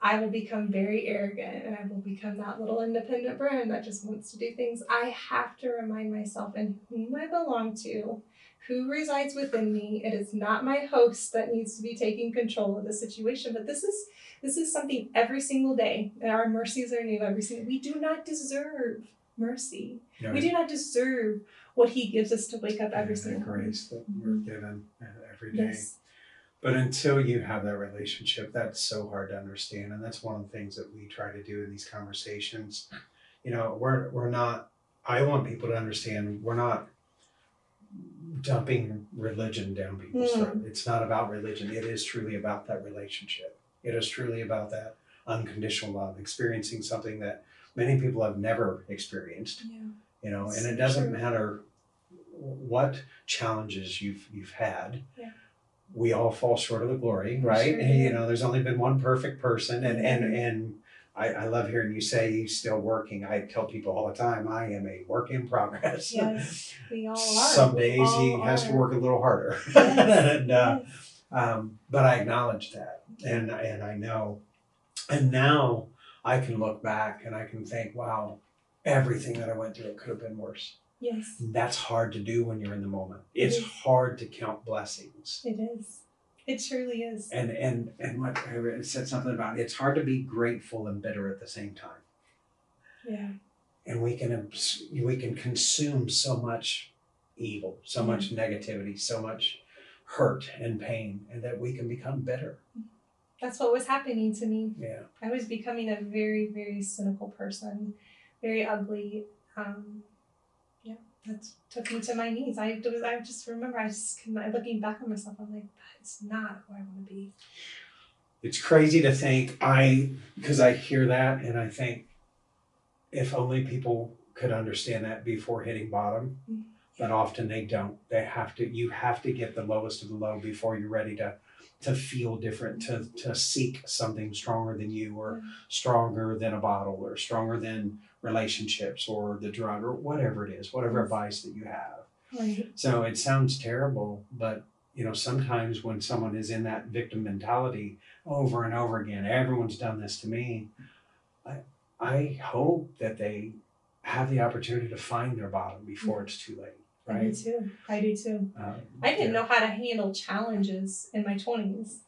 I will become very arrogant, and I will become that little independent Brynn that just wants to do things. I have to remind myself in whom I belong to, who resides within me. It is not my host that needs to be taking control of the situation, but this is something every single day, and our mercies are new every single. We do not deserve mercy. No. We do not deserve what he gives us to wake up every single day.
Grace that we're given every day. Yes. But until you have that relationship, that's so hard to understand. And that's one of the things that we try to do in these conversations. We're not, I want people to understand, we're not dumping religion down people's throat. It's not about religion. It is truly about that relationship. It is truly about that unconditional love, experiencing something that many people have never experienced. Yeah. And it doesn't matter what challenges you've had. Yeah. We all fall short of the glory, right? Sure, yeah. There's only been one perfect person, and I love hearing you say he's still working. I tell people all the time, I am a work in progress.
Yes, we all are.
Some days he has to work a little harder. Yes. But I acknowledge that, and I know, and now I can look back and I can think, wow, everything that I went through, it could have been worse.
Yes.
That's hard to do when you're in the moment. It's hard to count blessings.
It is. It truly is.
And what I said something about, it's hard to be grateful and bitter at the same time.
Yeah.
And we can consume so much evil, so much negativity, so much hurt and pain, and that we can become bitter.
That's what was happening to me.
Yeah.
I was becoming a very, very cynical person, very ugly. That took me to my knees. I just remember, looking back on myself, I'm like, that's not who I want to be.
It's crazy to think, because I hear that and I think, if only people could understand that before hitting bottom, but often they don't. You have to get the lowest of the low before you're ready to feel different, to seek something stronger than you, or stronger than a bottle, or stronger than relationships or the drug, or whatever it is, whatever vice that you have.
Right.
So it sounds terrible, but sometimes when someone is in that victim mentality over and over again, everyone's done this to me, I hope that they have the opportunity to find their bottom before it's too late. Right?
I do too. I didn't know how to handle challenges in my 20s.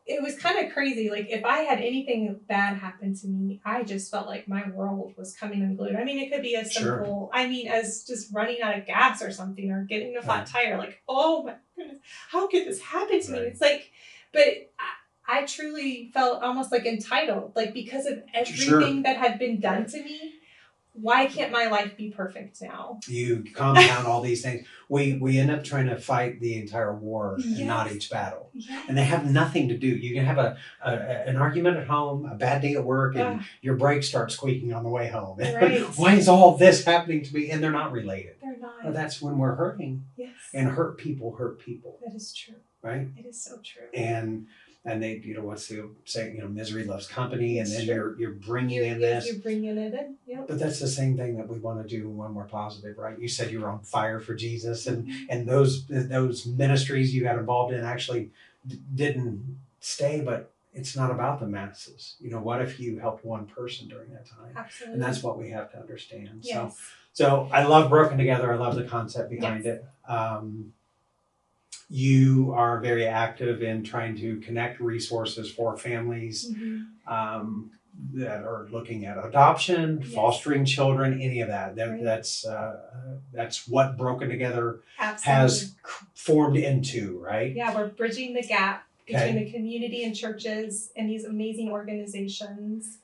it was kind of crazy. Like if I had anything bad happen to me, I just felt like my world was coming unglued. I mean, it could be as simple, as just running out of gas or something, or getting a flat tire. Like, oh my goodness, how could this happen to me? It's like, but I truly felt almost like entitled, like because of everything that had been done to me. Why can't my life be perfect now?
You compound all these things. We end up trying to fight the entire war and not each battle.
Yes.
And they have nothing to do. You can have an argument at home, a bad day at work, and your brakes start squeaking on the way home.
Right.
Why is all this happening to me? And they're not related.
They're not.
But that's when we're hurting.
Yes.
And hurt people hurt people.
That is true.
Right?
It is so true.
And they, what's the saying? Misery loves company, and then you're bringing in this.
You're bringing it in. Yep.
But that's the same thing that we want to do when we're positive, right? You said you were on fire for Jesus, and those ministries you got involved in actually didn't stay. But it's not about the masses. What if you helped one person during that time?
Absolutely.
And that's what we have to understand.
Yes.
So I love Broken Together. I love the concept behind it. You are very active in trying to connect resources for families that are looking at adoption, fostering children, any of that. That's what Broken Together has formed into, right?
Yeah, we're bridging the gap between the community and churches and these amazing organizations.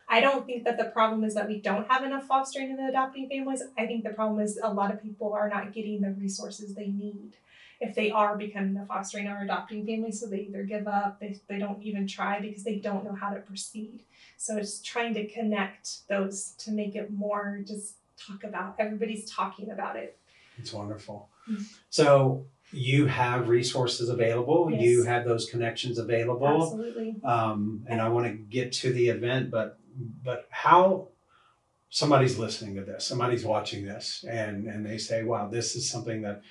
I don't think that the problem is that we don't have enough fostering and adopting families. I think the problem is a lot of people are not getting the resources they need if they are becoming a fostering or adopting family. So they either give up, they don't even try because they don't know how to proceed. So it's trying to connect those to make it more just talk about, everybody's talking about it.
It's wonderful. So you have resources available.
Yes.
You have those connections available.
Absolutely.
And I want to get to the event, but how somebody's listening to this, somebody's watching this, and they say, wow, this is something that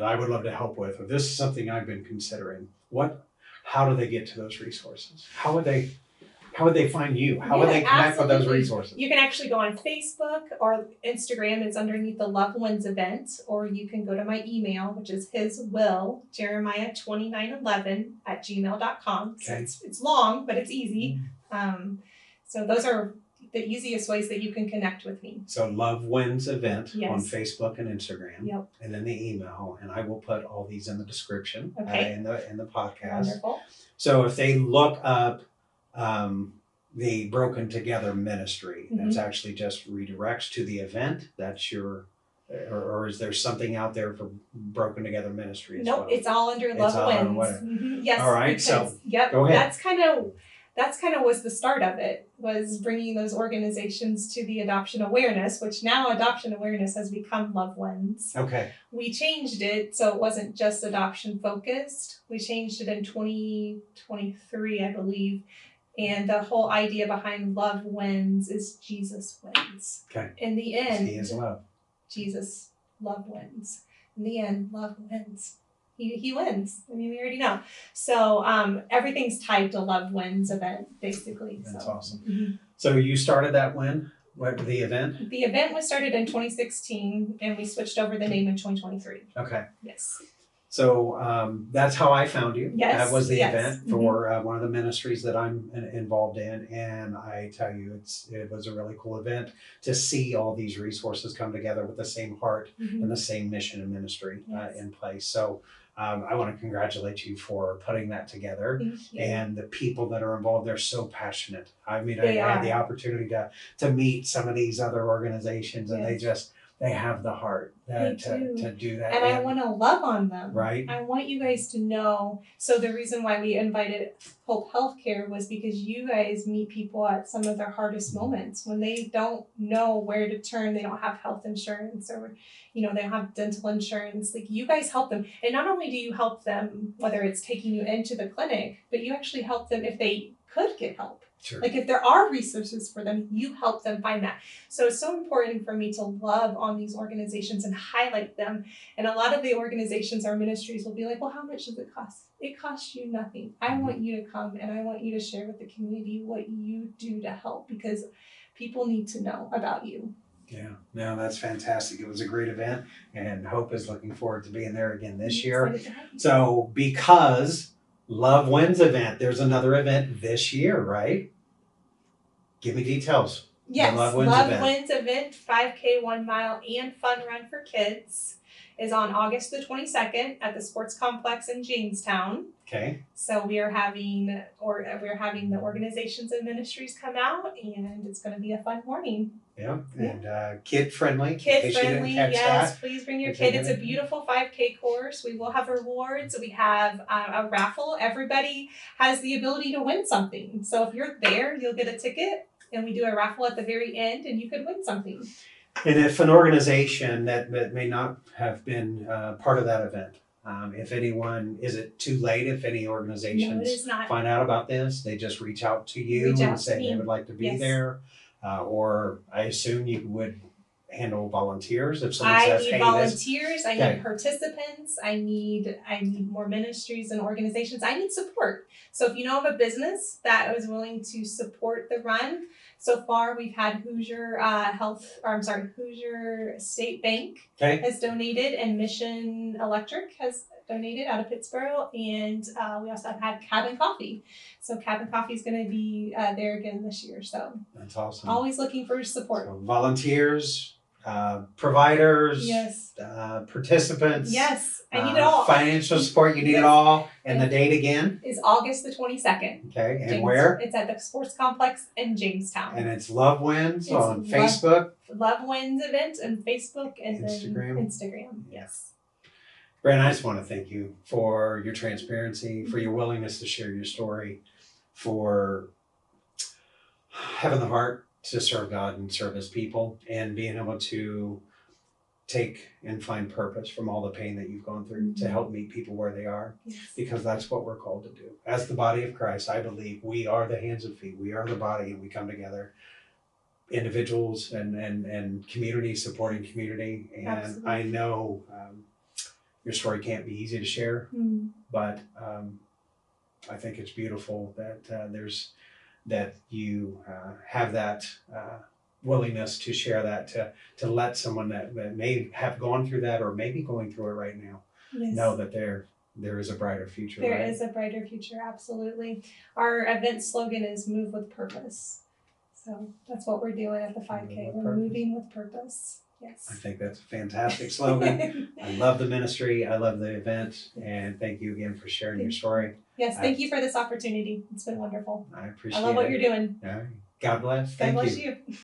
I would love to help with, or this is something I've been considering. How do they get to those resources? How would they find you? How would they connect with those resources?
You can actually go on Facebook or Instagram. It's underneath the Loved Ones event, or you can go to my email, which is Jeremiah2911@gmail.com. So it's long, but it's easy. So those are the easiest ways that you can connect with me.
So Love Wins event on Facebook and Instagram.
Yep.
And then the email, and I will put all these in the description in the podcast.
Wonderful.
So if they look up the Broken Together ministry, that's actually just redirects to the event. That's your, or is there something out there for Broken Together ministry as well?
Nope, it's all under Love Wins. Yes.
All right. So
go ahead. That's kind of was the start of it, was bringing those organizations to the adoption awareness, which now adoption awareness has become Love Wins.
Okay.
We changed it so it wasn't just adoption focused. We changed it in 2023, I believe. And the whole idea behind Love Wins is Jesus wins. Okay. In the end,
He is love.
Jesus, love wins. In the end, love wins. He wins. I mean, we already know. So everything's tied to Love Wins event, basically.
That's awesome. So you started that when? The event?
The event was started in 2016, and we switched over the name in 2023.
Okay.
Yes.
So that's how I found you.
Yes.
That was the event for one of the ministries that I'm involved in. And I tell you, it was a really cool event to see all these resources come together with the same heart and the same mission and ministry in place. So I want to congratulate you for putting that together. And the people that are involved, they're so passionate. I mean, I had the opportunity to meet some of these other organizations, and they have the heart to do that.
And I want to love on them.
Right.
I want you guys to know. So the reason why we invited Hope Healthcare was because you guys meet people at some of their hardest moments when they don't know where to turn. They don't have health insurance, or, they don't have dental insurance. Like, you guys help them. And not only do you help them, whether it's taking you into the clinic, but you actually help them if they could get help.
Sure.
Like, if there are resources for them, you help them find that. So it's so important for me to love on these organizations and highlight them. And a lot of the organizations, our ministries, will be like, well, how much does it cost? It costs you nothing. I want you to come, and I want you to share with the community what you do to help, because people need to know about you. Yeah, no, that's fantastic. It was a great event, and Hope is looking forward to being there again this year. So because
Love Wins event. There's another event this year, right? Give me details.
Yes,
Love Wins event.
Wins event, 5K, 1 mile, and fun run for kids is on August the 22nd at the Sports Complex in Jamestown.
Okay.
So we're having the organizations and ministries come out, and it's going to be a fun morning.
Yeah, and kid friendly.
Kid friendly, yes.
That.
Please bring your kid. It's a beautiful 5K course. We will have rewards. We have a raffle. Everybody has the ability to win something. So if you're there, you'll get a ticket, and we do a raffle at the very end, and you could win something.
And if an organization that may not have been part of that event, if anyone, is it too late if any organizations
No, it is not.
find out about this? They just reach out to you and say they would like to be
Yes.
there, or I assume you would handle volunteers if someone
I
says,
need
"Hey,
volunteers. I
Okay.
need participants. I need more ministries and organizations. I need support. So if you know of a business that is willing to support the run, so far we've had Hoosier State Bank
Okay,
has donated, and Mission Electric has donated out of Pittsburgh, and we also have had Cabin Coffee. So Cabin Coffee is going to be there again this year. So
that's awesome."
always looking for support.
So volunteers, providers,
Yes.
participants.
Yes, I need it all.
Financial support, you need it all. And the date again?
Is August the 22nd.
Okay, and where?
It's at the Sports Complex in Jamestown.
And it's Love Wins
It's
on
Love-
Facebook.
Love Wins event on Facebook and
Instagram.
then Instagram. Yes.
Brynn, I just want to thank you for your transparency, for your willingness to share your story, for having the heart to serve God and serve His people, and being able to take and find purpose from all the pain that you've gone through to help meet people where they are,
Yes.
because that's what we're called to do. As the body of Christ, I believe we are the hands and feet. We are the body, and we come together, individuals and community supporting community. And
Absolutely.
I know your story can't be easy to share, but I think it's beautiful that that you have that willingness to share that, to let someone that may have gone through that or may be going through it right now
Yes.
know that there is a brighter future.
There
right?
is a brighter future, absolutely. Our event slogan is "Move with Purpose." So that's what we're doing at the 5K.
Move with
We're
purpose.
moving with purpose. Yes.
I think that's a fantastic slogan. I love the ministry. I love the event. And thank you again for sharing your story.
Yes, thank you for this opportunity. It's been wonderful.
I appreciate it.
I love what you're doing.
All right. God bless.
God
Thank
bless
you.
you.